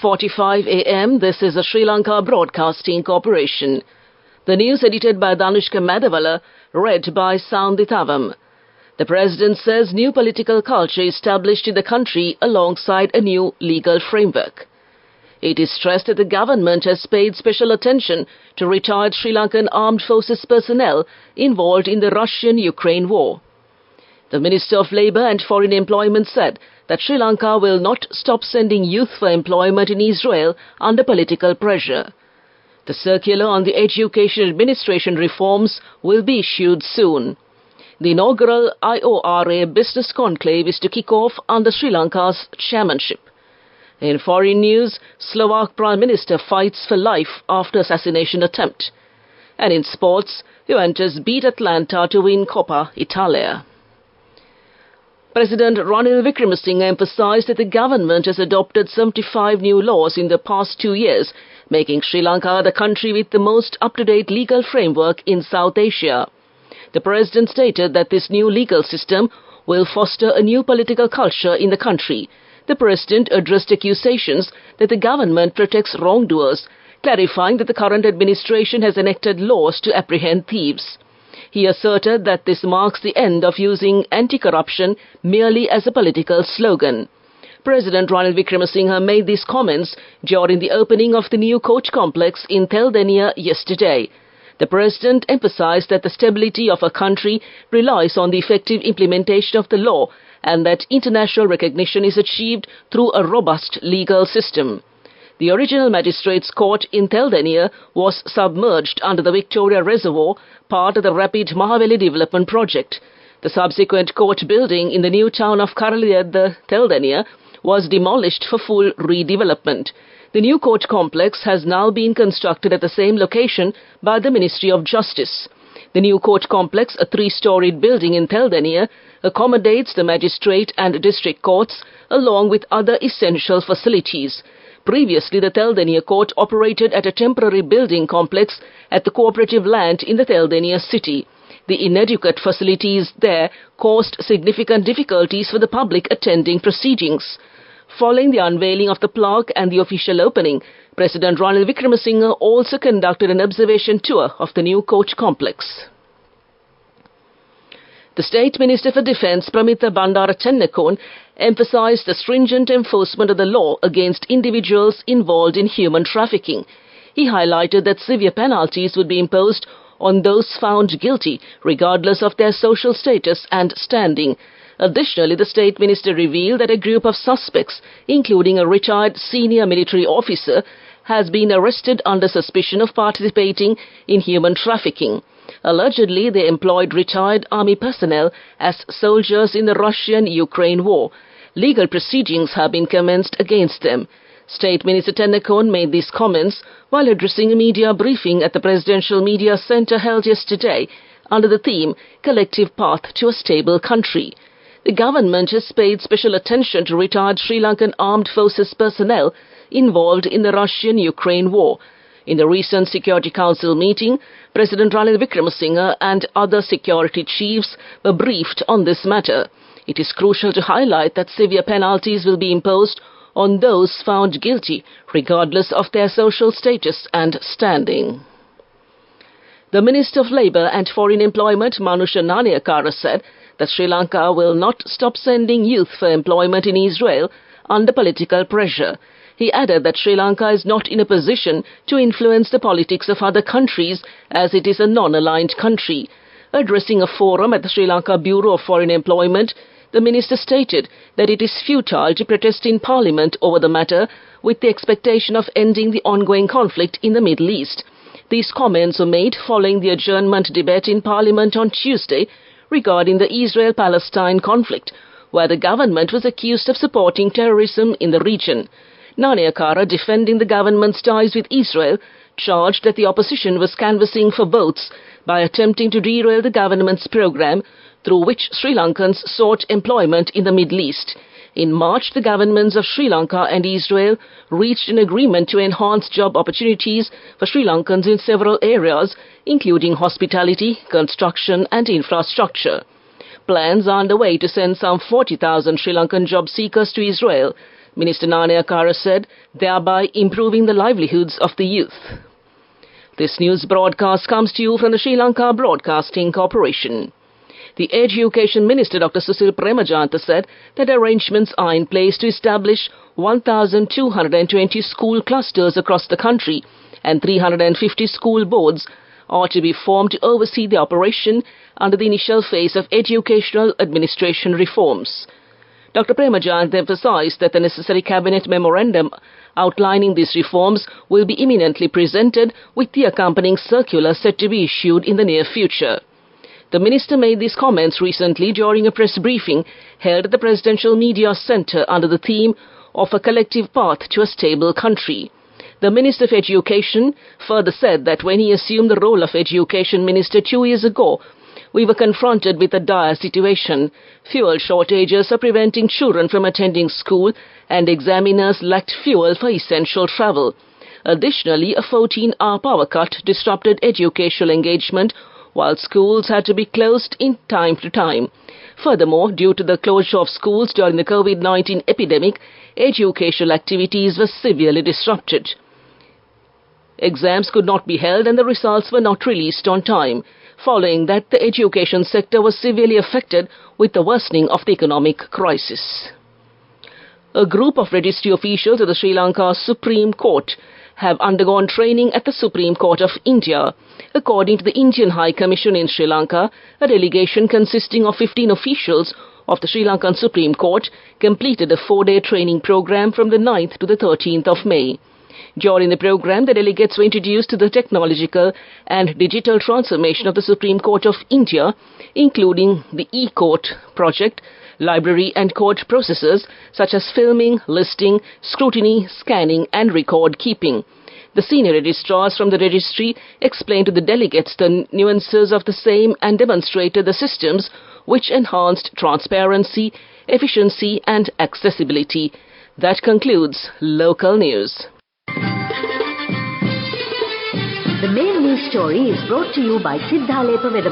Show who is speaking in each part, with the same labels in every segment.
Speaker 1: 6:45 a.m. This is the Sri Lanka Broadcasting Corporation. The news edited by Danushka Madhavala, read by Soundithavam. The President says new political culture established in the country alongside a new legal framework. It is stressed that the government has paid special attention to retired Sri Lankan Armed Forces personnel involved in the Russian-Ukraine war. The Minister of Labour and Foreign Employment said that Sri Lanka will not stop sending youth for employment in Israel under political pressure. The circular on the education administration reforms will be issued soon. The inaugural IORA Business Conclave is to kick off under Sri Lanka's chairmanship. In foreign news, Slovak Prime Minister fights for life after assassination attempt. And in sports, Juventus beat Atlanta to win Coppa Italia. President Ranil Wickremesinghe emphasized that the government has adopted 75 new laws in the past 2 years, making Sri Lanka the country with the most up-to-date legal framework in South Asia. The President stated that this new legal system will foster a new political culture in the country. The President addressed accusations that the government protects wrongdoers, clarifying that the current administration has enacted laws to apprehend thieves. He asserted that this marks the end of using anti-corruption merely as a political slogan. President Ranil Wickremesinghe made these comments during the opening of the new court complex in Teldenia yesterday. The President emphasized that the stability of a country relies on the effective implementation of the law and that international recognition is achieved through a robust legal system. The original magistrates' court in Teldenia was submerged under the Victoria Reservoir, part of the Rapid Mahaveli development project. The subsequent court building in the new town of Karaliyadda, Teldenia, was demolished for full redevelopment. The new court complex has now been constructed at the same location by the Ministry of Justice. The new court complex, a 3-storied building in Teldenia, accommodates the magistrate and district courts along with other essential facilities. Previously, the Teldenia court operated at a temporary building complex at the cooperative land in the Teldenia city. The inadequate facilities there caused significant difficulties for the public attending proceedings. Following the unveiling of the plaque and the official opening, President Ranil Wickremesinghe also conducted an observation tour of the new court complex. The State Minister for Defence, Pramitha Bandaratennakon, emphasized the stringent enforcement of the law against individuals involved in human trafficking. He highlighted that severe penalties would be imposed on those found guilty, regardless of their social status and standing. Additionally, the State Minister revealed that a group of suspects, including a retired senior military officer, has been arrested under suspicion of participating in human trafficking. Allegedly, they employed retired army personnel as soldiers in the Russian-Ukraine war. Legal proceedings have been commenced against them. State Minister Tennakon made these comments while addressing a media briefing at the Presidential Media Centre held yesterday under the theme Collective Path to a Stable Country. The government has paid special attention to retired Sri Lankan Armed Forces personnel involved in the Russian-Ukraine war. In the recent Security Council meeting, President Ranil Wickremesinghe and other security chiefs were briefed on this matter. It is crucial to highlight that severe penalties will be imposed on those found guilty, regardless of their social status and standing. The Minister of Labour and Foreign Employment, Manusha Naniakara, said that Sri Lanka will not stop sending youth for employment in Israel under political pressure. He added that Sri Lanka is not in a position to influence the politics of other countries as it is a non-aligned country. Addressing a forum at the Sri Lanka Bureau of Foreign Employment, the minister stated that it is futile to protest in Parliament over the matter with the expectation of ending the ongoing conflict in the Middle East. These comments were made following the adjournment debate in Parliament on Tuesday regarding the Israel-Palestine conflict, where the government was accused of supporting terrorism in the region. Naniakara, defending the government's ties with Israel, charged that the opposition was canvassing for votes by attempting to derail the government's program through which Sri Lankans sought employment in the Middle East. In March, the governments of Sri Lanka and Israel reached an agreement to enhance job opportunities for Sri Lankans in several areas, including hospitality, construction and infrastructure. Plans are underway to send some 40,000 Sri Lankan job seekers to Israel. Minister Nanayakara said, thereby improving the livelihoods of the youth. This news broadcast comes to you from the Sri Lanka Broadcasting Corporation. The Education Minister Dr. Susil Premajanta said that arrangements are in place to establish 1,220 school clusters across the country and 350 school boards are to be formed to oversee the operation under the initial phase of educational administration reforms. Dr. Premajant emphasized that the necessary cabinet memorandum outlining these reforms will be imminently presented, with the accompanying circular set to be issued in the near future. The minister made these comments recently during a press briefing held at the Presidential Media Centre under the theme of a collective path to a stable country. The Minister of Education further said that when he assumed the role of Education Minister 2 years ago, we were confronted with a dire situation. Fuel shortages are preventing children from attending school, and examiners lacked fuel for essential travel. Additionally, a 14-hour power cut disrupted educational engagement, while schools had to be closed in time to time. Furthermore, due to the closure of schools during the COVID-19 epidemic, educational activities were severely disrupted. Exams could not be held and the results were not released on time. Following that, the education sector was severely affected with the worsening of the economic crisis. A group of registry officials at the Sri Lanka Supreme Court have undergone training at the Supreme Court of India. According to the Indian High Commission in Sri Lanka, a delegation consisting of 15 officials of the Sri Lankan Supreme Court completed a 4-day training program from the 9th to the 13th of May. During the program, the delegates were introduced to the technological and digital transformation of the Supreme Court of India, including the e-court project, library and court processes such as filming, listing, scrutiny, scanning and record keeping. The senior registrars from the registry explained to the delegates the nuances of the same and demonstrated the systems which enhanced transparency, efficiency and accessibility. That concludes local news.
Speaker 2: The main news story is brought to you by Sinhala Veda.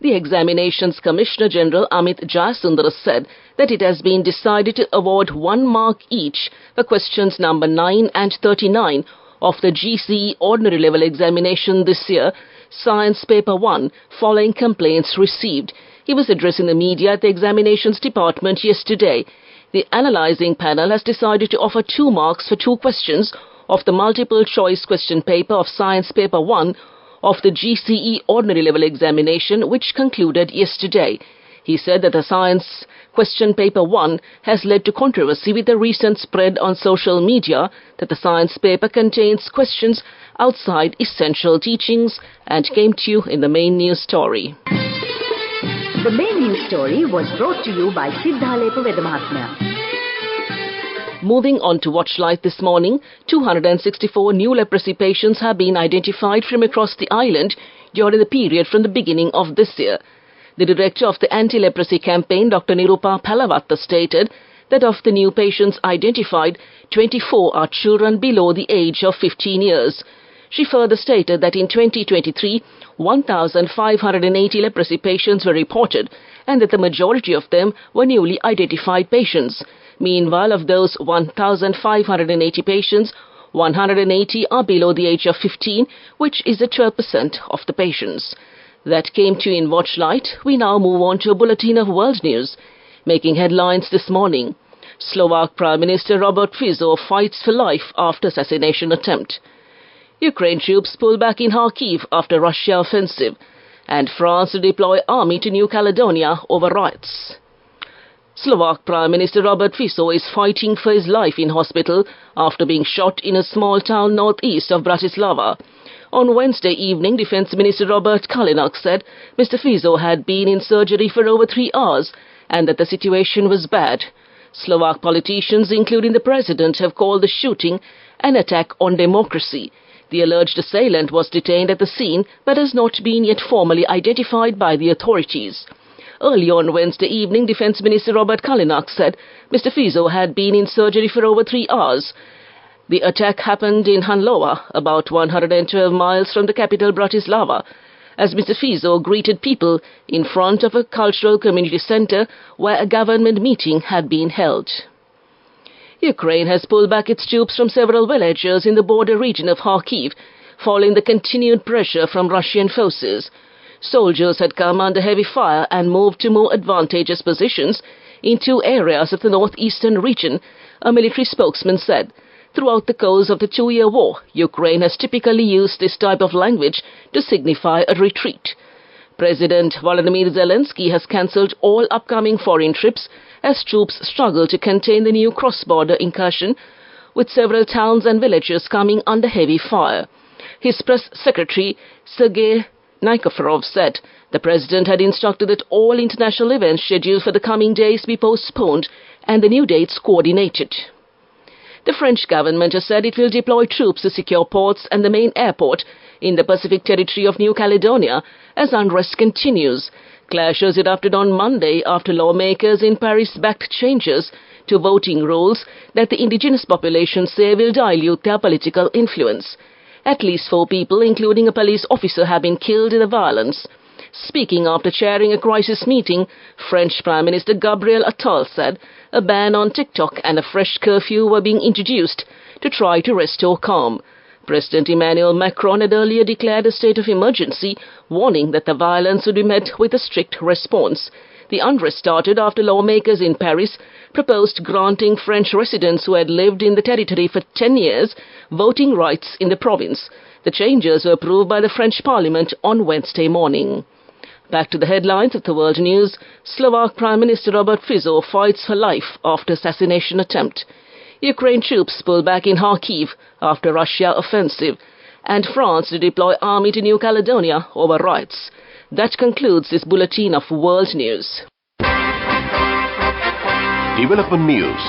Speaker 1: The Examinations Commissioner General Amit Jayasundara said that it has been decided to award 1 mark each for questions number 9 and 39 of the GCE Ordinary Level Examination this year, Science Paper 1, following complaints received. He was addressing the media at the Examinations Department yesterday. The analysing panel has decided to offer 2 marks for 2 questions of the multiple choice question paper of Science Paper 1 of the GCE Ordinary Level Examination, which concluded yesterday. He said that the Science Question Paper 1 has led to controversy with the recent spread on social media that the science paper contains questions outside essential teachings, and came to you in the main news story.
Speaker 2: The main news story was brought to you by Sinhala Veda.
Speaker 1: Moving on to Watchlight this morning, 264 new leprosy patients have been identified from across the island during the period from the beginning of this year. The director of the anti-leprosy campaign, Dr. Nirupa Palavatta, stated that of the new patients identified, 24 are children below the age of 15 years. She further stated that in 2023, 1,580 leprosy patients were reported and that the majority of them were newly identified patients. Meanwhile, of those 1,580 patients, 180 are below the age of 15, which is 12% of the patients. That came to you in Watchlight. We now move on to a bulletin of world news. Making headlines this morning, Slovak Prime Minister Robert Fico fights for life after assassination attempt. Ukraine troops pull back in Kharkiv after Russia offensive. And France to deploy army to New Caledonia over riots. Slovak Prime Minister Robert Fico is fighting for his life in hospital after being shot in a small town northeast of Bratislava. On Wednesday evening, Defence Minister Robert Kalinak said Mr. Fico had been in surgery for over 3 hours and that the situation was bad. Slovak politicians, including the President, have called the shooting an attack on democracy. The alleged assailant was detained at the scene but has not been yet formally identified by the authorities. Early on Wednesday evening, Defence Minister Robert Kalinak said Mr. Fico had been in surgery for over 3 hours. The attack happened in Hanloa, about 112 miles from the capital Bratislava. as Mr. Fico greeted people in front of a cultural community center where a government meeting had been held. Ukraine has pulled back its troops from several villages in the border region of Kharkiv, following the continued pressure from Russian forces. Soldiers had come under heavy fire and moved to more advantageous positions in 2 areas of the northeastern region, a military spokesman said. Throughout the course of the 2-year war, Ukraine has typically used this type of language to signify a retreat. President Volodymyr Zelensky has cancelled all upcoming foreign trips as troops struggle to contain the new cross-border incursion, with several towns and villages coming under heavy fire. His press secretary, Sergei Nikiforov, said the president had instructed that all international events scheduled for the coming days be postponed and the new dates coordinated. The French government has said it will deploy troops to secure ports and the main airport in the Pacific territory of New Caledonia as unrest continues. Clashes erupted on Monday after lawmakers in Paris backed changes to voting rules that the indigenous population say will dilute their political influence. At least 4 people, including a police officer, have been killed in the violence. Speaking after chairing a crisis meeting, French Prime Minister Gabriel Attal said a ban on TikTok and a fresh curfew were being introduced to try to restore calm. President Emmanuel Macron had earlier declared a state of emergency, warning that the violence would be met with a strict response. The unrest started after lawmakers in Paris proposed granting French residents who had lived in the territory for 10 years voting rights in the province. The changes were approved by the French Parliament on Wednesday morning. Back to the headlines of the world news. Slovak Prime Minister Robert Fico fights for life after assassination attempt. Ukraine troops pull back in Kharkiv after Russia offensive. And France to deploy army to New Caledonia over riots. That concludes this bulletin of world news.
Speaker 3: Development news.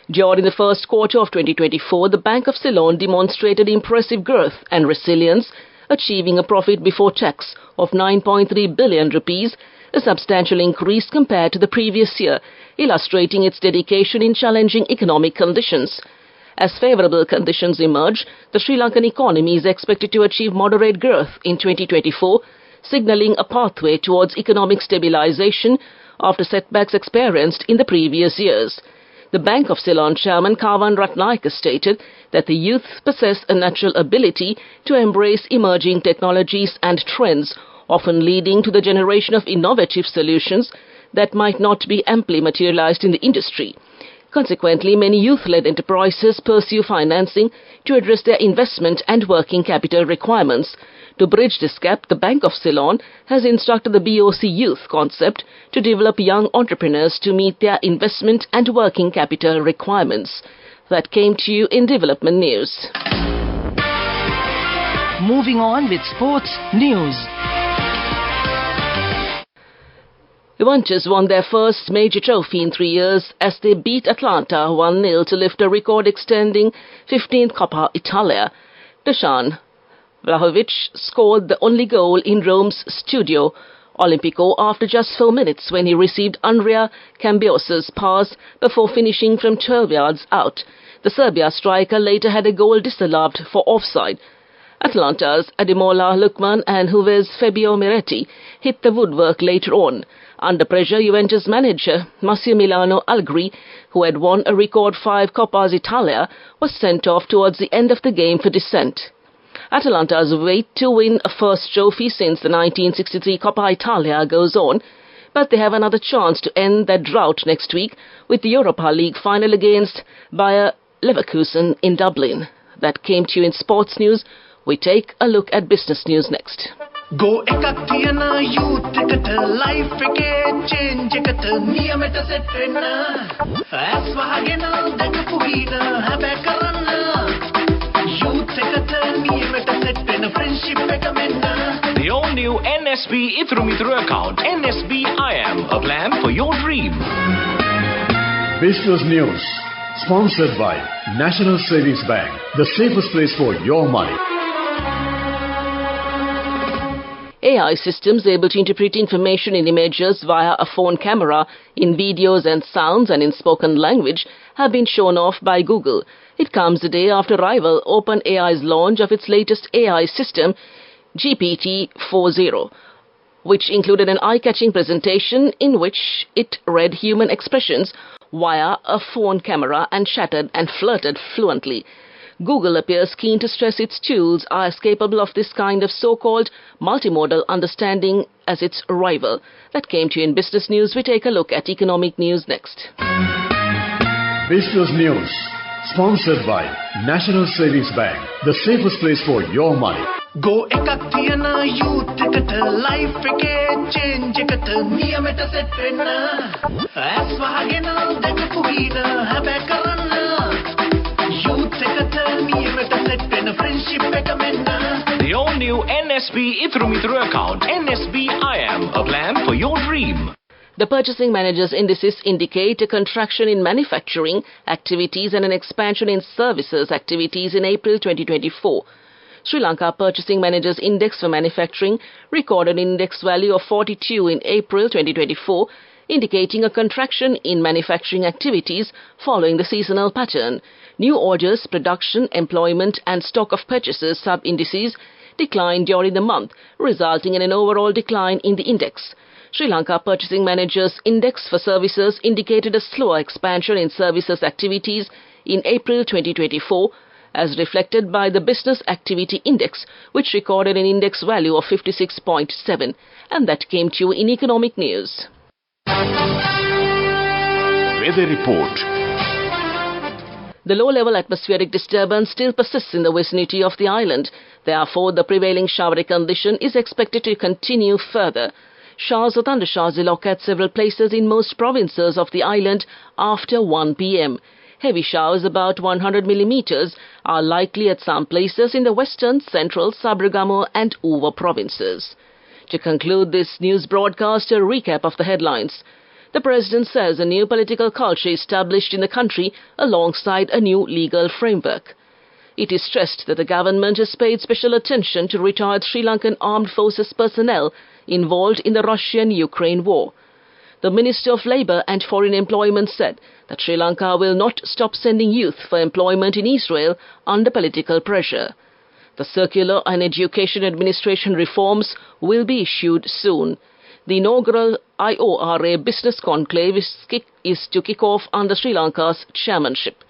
Speaker 1: During the first quarter of 2024, the Bank of Ceylon demonstrated impressive growth and resilience, achieving a profit before tax of 9.3 billion rupees, a substantial increase compared to the previous year, illustrating its dedication in challenging economic conditions. As favorable conditions emerge, the Sri Lankan economy is expected to achieve moderate growth in 2024, signaling a pathway towards economic stabilization after setbacks experienced in the previous years. The Bank of Ceylon chairman Kavan Ratnayake stated that the youth possess a natural ability to embrace emerging technologies and trends, often leading to the generation of innovative solutions that might not be amply materialized in the industry. Consequently, many youth-led enterprises pursue financing to address their investment and working capital requirements. To bridge this gap, the Bank of Ceylon has instructed the BOC Youth concept to develop young entrepreneurs to meet their investment and working capital requirements. That came to you in development news.
Speaker 4: Moving on with sports news.
Speaker 1: Juventus won their first major trophy in 3 years as they beat Atlanta 1-0 to lift a record-extending 15th Coppa Italia. Dusan Vlahovic scored the only goal in Rome's Stadio Olimpico after just 4 minutes when he received Andrea Cambiosa's pass before finishing from 12 yards out. The Serbia striker later had a goal disallowed for offside. Atlanta's Ademola Lookman and Juve's Fabio Miretti hit the woodwork later on. Under pressure, Juventus manager Massimiliano Allegri, who had won a record 5 Coppas Italia, was sent off towards the end of the game for dissent. Atalanta's wait to win a first trophy since the 1963 Coppa Italia goes on, but they have another chance to end that drought next week with the Europa League final against Bayer Leverkusen in Dublin. That came to you in sports news. We take a look at business news next.
Speaker 5: Go ekatiana youth ekat life eke change ekat niyamata set wenna as wahagena dakapugina habe karanna youth ekat niyamata set wenna friendship එක menna.
Speaker 3: The all-new NSB Ithru Mithru account. NSB IM, a plan for your dream.
Speaker 6: Business news. Sponsored by National Savings Bank, the safest place for your money.
Speaker 1: AI systems able to interpret information in images via a phone camera, in videos and sounds and in spoken language have been shown off by Google. It comes a day after rival OpenAI's launch of its latest AI system, GPT-40, which included an eye-catching presentation in which it read human expressions via a phone camera and chatted and flirted fluently. Google appears keen to stress its tools are as capable of this kind of so-called multimodal understanding as its rival. That came to you in business news. We take a look at economic news next.
Speaker 6: Business News, sponsored by National Savings Bank, the safest place for your money.
Speaker 5: Go ekak thiyana youth ekata life ekේ change ekata niyamata set wenna as wahagena dakapu hina habe karanna youth ekata niyamata set wenna friendship ekamenna.
Speaker 3: The all-new NSB Ithru account, NSB IAM, a plan for your dream.
Speaker 1: The purchasing managers' indices indicate a contraction in manufacturing activities and an expansion in services activities in April 2024. Sri Lanka Purchasing Managers Index for Manufacturing recorded an index value of 42 in April 2024, indicating a contraction in manufacturing activities following the seasonal pattern. New orders, production, employment and stock of purchases sub-indices declined during the month, resulting in an overall decline in the index. Sri Lanka Purchasing Managers Index for Services indicated a slower expansion in services activities in April 2024, as reflected by the Business Activity Index, which recorded an index value of 56.7. And that came to you in economic news.
Speaker 3: Weather report.
Speaker 1: The low-level atmospheric disturbance still persists in the vicinity of the island. Therefore, the prevailing showery condition is expected to continue further. Showers or thundershowers will occur at several places in most provinces of the island after 1 p.m. Heavy showers about 100 millimeters are likely at some places in the western, central, Sabaragamuwa and Uva provinces. To conclude this news broadcast, a recap of the headlines. The President says a new political culture established in the country alongside a new legal framework. It is stressed that the government has paid special attention to retired Sri Lankan Armed Forces personnel involved in the Russian-Ukraine war. The Minister of Labour and Foreign Employment said that Sri Lanka will not stop sending youth for employment in Israel under political pressure. The Circular and Education Administration reforms will be issued soon. The inaugural IORA Business Conclave is to kick off under Sri Lanka's chairmanship.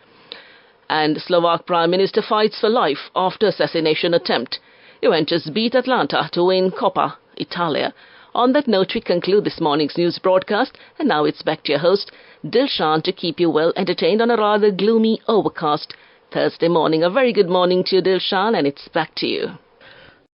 Speaker 1: And Slovak Prime Minister fights for life after assassination attempt. Juventus beat Atlanta to win Coppa Italia. On that note, we conclude this morning's news broadcast, and now it's back to your host, Dilshan, to keep you well entertained on a rather gloomy, overcast Thursday morning. A very good morning to you, Dilshan, and it's back to you.